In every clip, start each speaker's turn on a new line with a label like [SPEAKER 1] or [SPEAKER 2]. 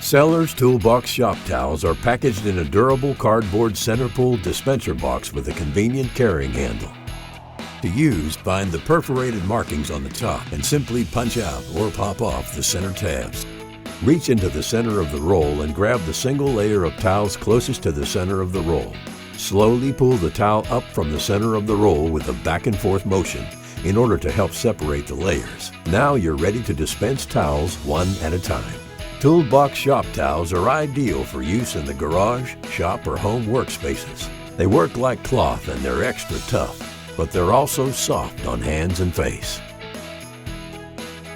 [SPEAKER 1] Seller's Toolbox shop towels are packaged in a durable cardboard center pull dispenser box with a convenient carrying handle. To use, find the perforated markings on the top and simply punch out or pop off the center tabs. Reach into the center of the roll and grab the single layer of towels closest to the center of the roll. Slowly pull the towel up from the center of the roll with a back and forth motion in order to help separate the layers. Now you're ready to dispense towels one at a time. Toolbox shop towels are ideal for use in the garage, shop, or home workspaces. They work like cloth and they're extra tough, but they're also soft on hands and face.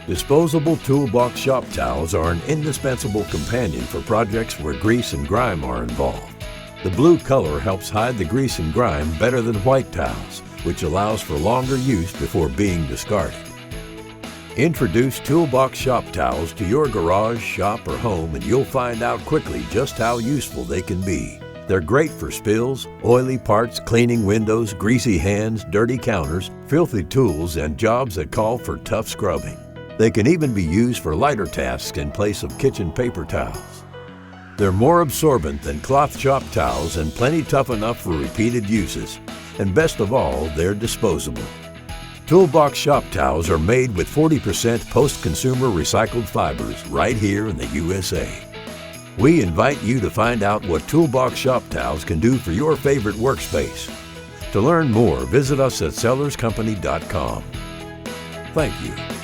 [SPEAKER 1] Disposable Toolbox shop towels are an indispensable companion for projects where grease and grime are involved. The blue color helps hide the grease and grime better than white towels, which allows for longer use before being discarded. Introduce Toolbox shop towels to your garage, shop, or home, and you'll find out quickly just how useful they can be. They're great for spills, oily parts, cleaning windows, greasy hands, dirty counters, filthy tools, and jobs that call for tough scrubbing. They can even be used for lighter tasks in place of kitchen paper towels. They're more absorbent than cloth shop towels and plenty tough enough for repeated uses. And best of all, they're disposable. Toolbox shop towels are made with 40% post-consumer recycled fibers right here in the USA. We invite you to find out what Toolbox shop towels can do for your favorite workspace. To learn more, visit us at sellerscompany.com. Thank you.